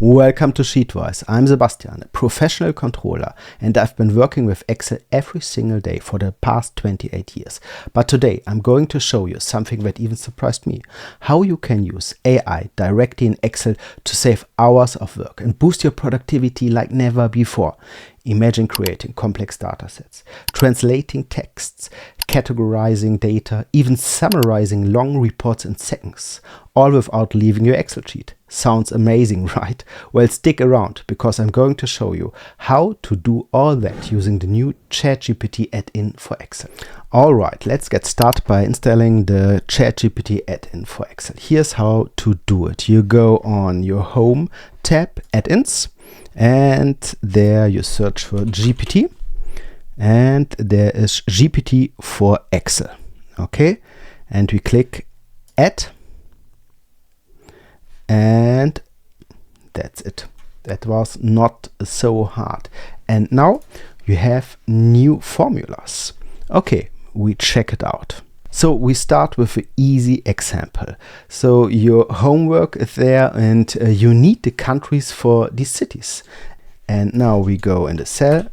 Welcome to Sheetwise. I'm Sebastian, a professional controller, and I've been working with Excel every single day for the past 28 years. But today I'm going to show you something that even surprised me: how you can use AI directly in Excel to save hours of work and boost your productivity like never before. Imagine creating complex data sets, translating texts, categorizing data, even summarizing long reports in seconds, all without leaving your Excel sheet. Sounds amazing, right? Well, stick around because I'm going to show you how to do all that using the new ChatGPT add-in for Excel. All right, let's get started by installing the ChatGPT add-in for Excel. Here's how to do it. You go on your Home tab, Add-ins, and there you search for GPT, and there is GPT for Excel. Okay, and we click Add. And that's it. That was not so hard. And now you have new formulas. Okay, we check it out. So we start with an easy example. So your homework is there, and you need the countries for these cities. And now we go in the cell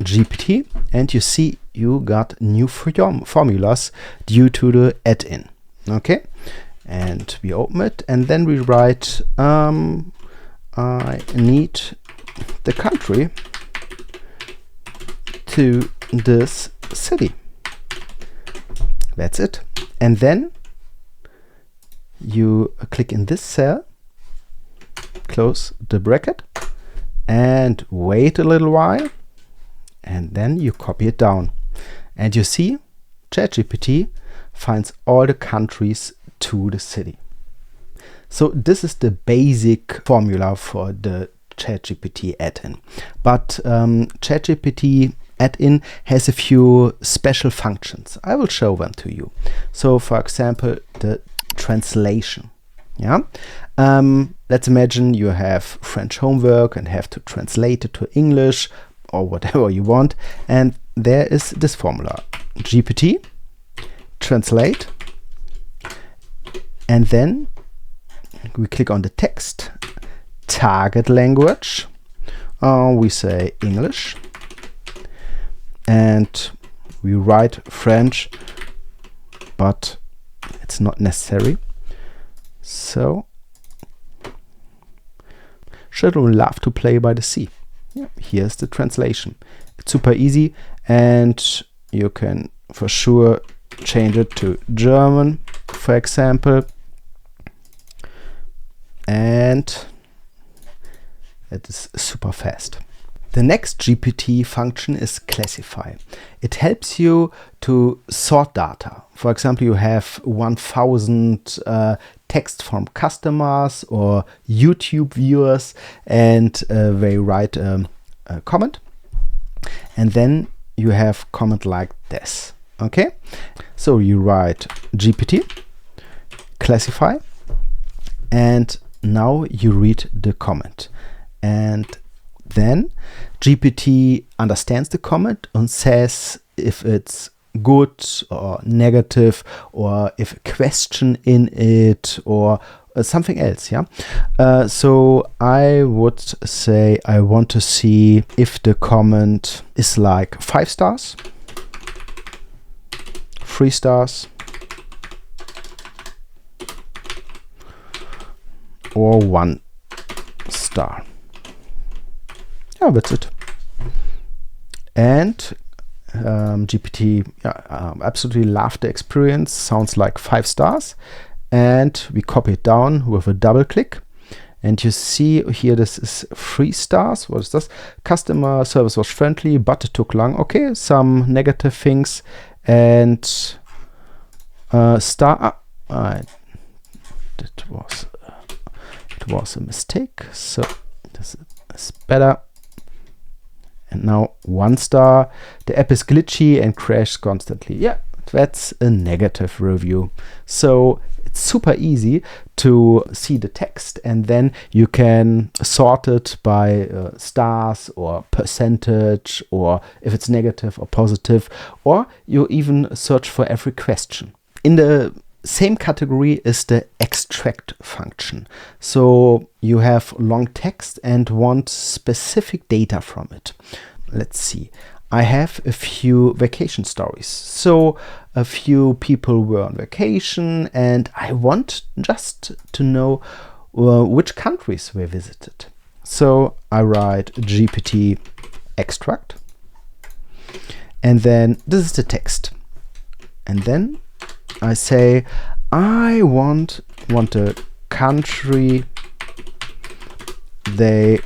GPT, and you see you got new formulas due to the add-in. Okay. And we open it, and then we write I need the country to this city. That's it. And then you click in this cell, close the bracket, and wait a little while, and then you copy it down. And you see ChatGPT finds all the countries to the city. So this is the basic formula for the ChatGPT add-in. But ChatGPT add-in has a few special functions. I will show them to you. So for example, the translation. Yeah. Let's imagine you have French homework and have to translate it to English or whatever you want. And there is this formula: GPT translate. And then we click on the text, target language, we say English, and we write French, but it's not necessary. So, children love to play by the sea. Yeah, here's the translation. It's super easy, and you can for sure change it to German, for example. And it is super fast. The next GPT function is classify. It helps you to sort data. For example, you have 1000 text from customers or YouTube viewers, and they write a comment. And then you have comment like this. Okay, so you write GPT classify, and now you read the comment, and then GPT understands the comment and says if it's good or negative, or if a question in it, or something else. Yeah. So I would say I want to see if the comment is like 5 stars, 3 stars, or 1 star. Yeah, that's it. And GPT absolutely loved the experience. Sounds like 5 stars. And we copy it down with a double click. And you see here this is 3 stars. What is this? Customer service was friendly, but it took long. Okay, some negative things. And star. It was a mistake, so this is better. And now 1 star. The app is glitchy and crashes constantly. Yeah, that's a negative review. So it's super easy to see the text, and then you can sort it by stars or percentage, or if it's negative or positive, or you even search for every question. In the Same category is the extract function. So you have long text and want specific data from it. Let's see. I have a few vacation stories. So a few people were on vacation and I want just to know which countries were visited. So I write GPT extract, and then this is the text. And then I say I want a country they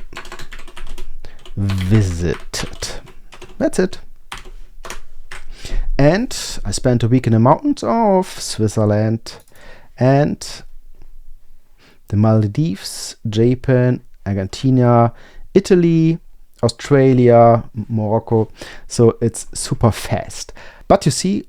visited. That's it. And I spent a week in the mountains of Switzerland and the Maldives, Japan, Argentina, Italy, Australia, Morocco. So it's super fast. But you see,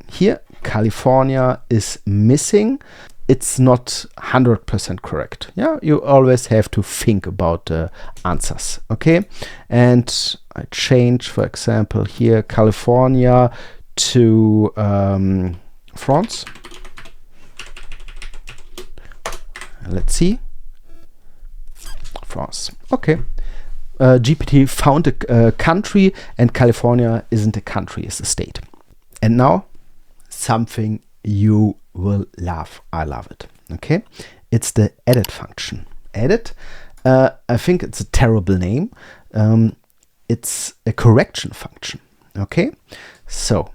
here California is missing. It's not 100% correct. Yeah, you always have to think about the answers. Okay, and I change, for example, here California to France. Let's see. France. Okay. GPT found a country, and California isn't a country, it's a state. And now something you will love. I love it. Okay. It's the edit function. Edit. I think it's a terrible name. It's a correction function. Okay. So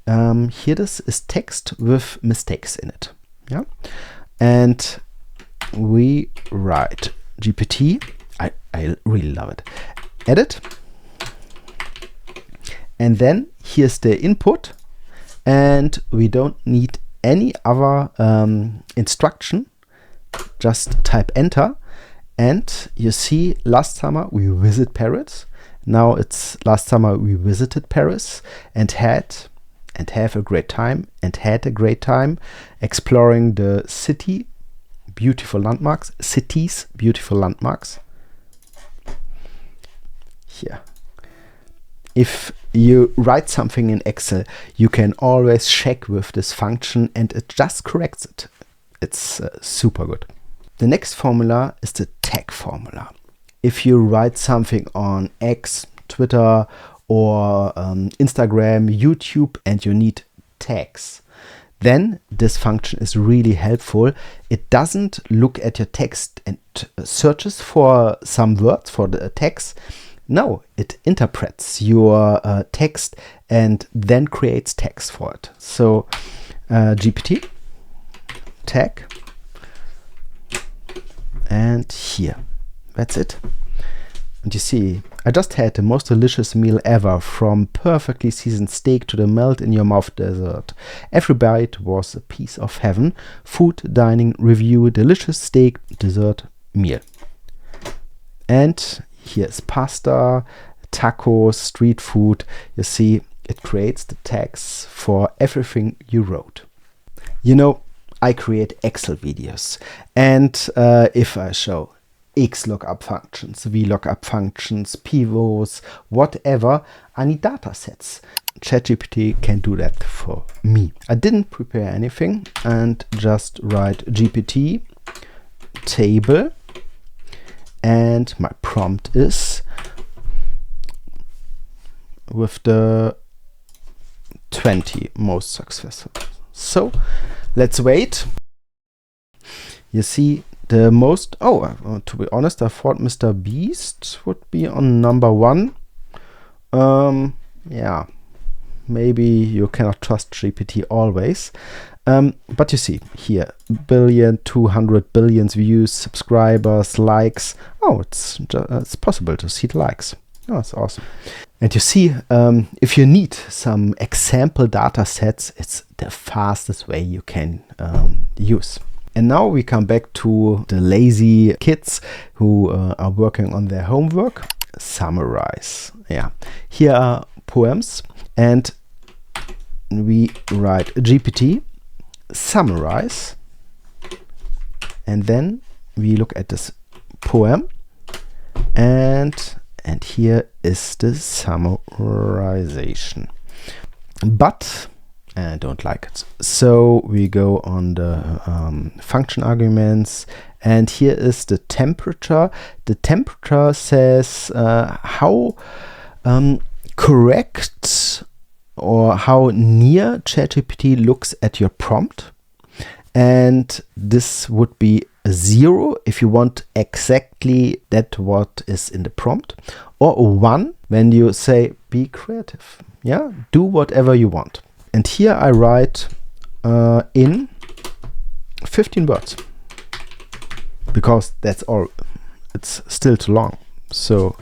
here this is text with mistakes in it. Yeah. And we write GPT. I really love it. Edit. And then here's the input. And we don't need any other instruction. Just type enter. And you see, last summer we visited Paris. Now it's last summer we visited Paris and have a great time and had a great time exploring the city, beautiful landmarks, cities, beautiful landmarks. Here. If you write something in Excel, you can always check with this function and it just corrects it. It's super good. The next formula is the tag formula. If you write something on X, Twitter, or Instagram, YouTube, and you need tags, then this function is really helpful. It doesn't look at your text and searches for some words for the tags. No, it interprets your text and then creates tags for it. So GPT tag, and here, that's it. And you see, I just had the most delicious meal ever, from perfectly seasoned steak to the melt in your mouth dessert. Every bite was a piece of heaven. Food, dining, review, delicious steak, dessert, meal. And here's pasta, tacos, street food. You see, it creates the tags for everything you wrote. You know, I create Excel videos, and if I show XLOOKUP functions, VLOOKUP functions, pivots, whatever, I need data sets. ChatGPT can do that for me. I didn't prepare anything and just write GPT table, and my prompt is with the 20 most successful. So let's wait. You see, the most, to be honest, I thought Mr. Beast would be on number 1. Yeah, maybe you cannot trust GPT always. But you see here, 200 billion views, subscribers, likes. Oh, it's possible to see the likes. Oh, that's awesome. And you see, if you need some example data sets, it's the fastest way you can use. And now we come back to the lazy kids who are working on their homework. Summarize. Yeah. Here are poems, and we write GPT summarize, and then we look at this poem, and here is the summarization. But and don't like it. So we go on the function arguments, and here is the temperature. The temperature says how correct or how near ChatGPT looks at your prompt. And this would be a 0 if you want exactly that what is in the prompt, or a 1 when you say be creative. Yeah, do whatever you want. And here I write in 15 words, because that's all. It's still too long. So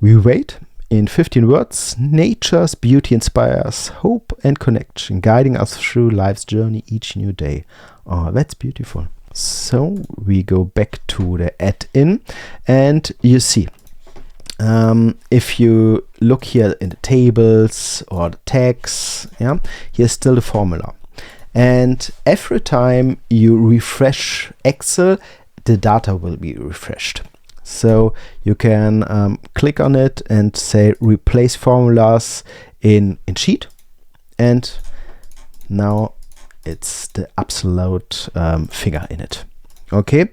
we wait. In 15 words, nature's beauty inspires hope and connection, guiding us through life's journey each new day. Oh, that's beautiful. So we go back to the add-in, and you see, if you look here in the tables or the tags, yeah, here's still the formula. And every time you refresh Excel, the data will be refreshed. So you can click on it and say replace formulas in sheet, and now it's the absolute figure in it. Okay,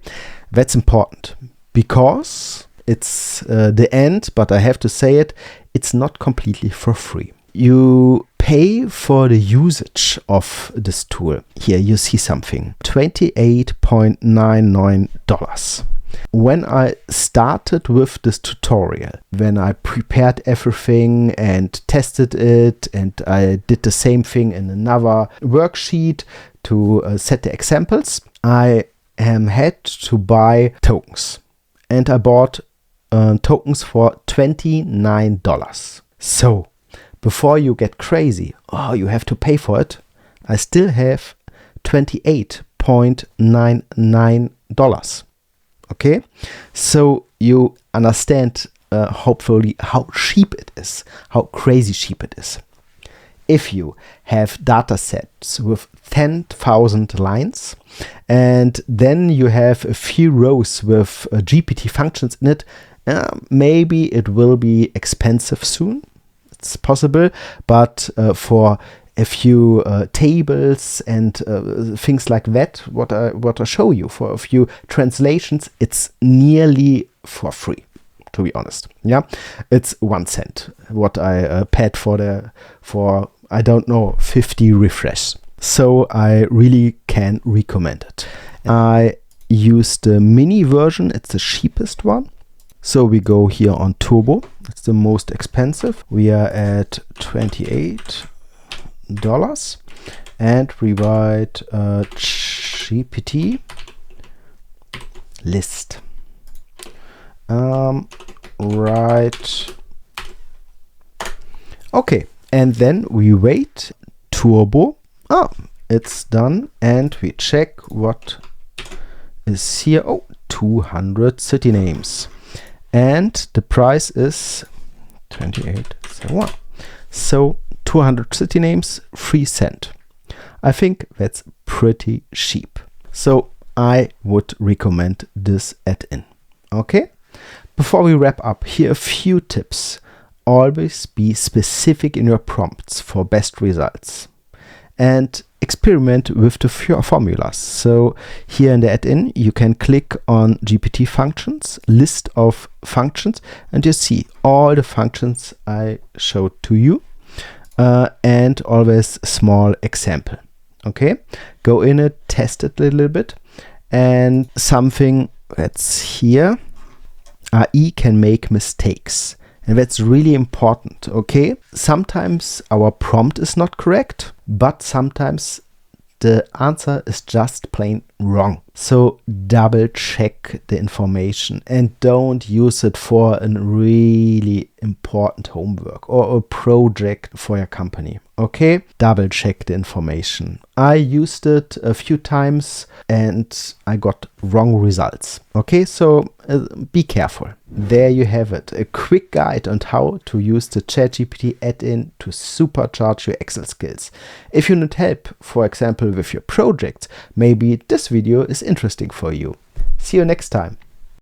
that's important because it's the end, but I have to say it, it's not completely for free. You pay for the usage of this tool. Here you see something, $28.99. When I started with this tutorial, when I prepared everything and tested it, and I did the same thing in another worksheet to set the examples, I had to buy tokens. And I bought tokens for $29. So before you get crazy, oh, you have to pay for it, I still have $28.99. Okay, so you understand hopefully how cheap it is, how crazy cheap it is. If you have data sets with 10,000 lines, and then you have a few rows with GPT functions in it, maybe it will be expensive soon. It's possible, but for a few tables and things like that, what I show you, for a few translations, it's nearly for free, to be honest. Yeah, it's 1 cent what I paid for I don't know, 50 refresh. So I really can recommend it. I use the mini version, it's the cheapest one. So we go here on Turbo, it's the most expensive. We are at $28. And we write GPT list. Right. Okay, and then we wait. Turbo. Oh, it's done, and we check what is here. Oh, 200 city names, and the price is 28.71. So 200 city names, 3 cents. I think that's pretty cheap. So I would recommend this add-in. Okay? Before we wrap up, here are a few tips. Always be specific in your prompts for best results. And experiment with the formulas. So here in the add-in, you can click on GPT functions, list of functions, and you see all the functions I showed to you. And always small example. Okay, go in it, test it a little bit, and something that's here. AI can make mistakes, and that's really important. Okay, sometimes our prompt is not correct, but sometimes the answer is just plain wrong. So double check the information and don't use it for a really important homework or a project for your company. Okay, double check the information. I used it a few times and I got wrong results. Okay, so be careful. There you have it, a quick guide on how to use the ChatGPT add-in to supercharge your Excel skills. If you need help, for example, with your project, maybe this video is interesting for you. See you next time.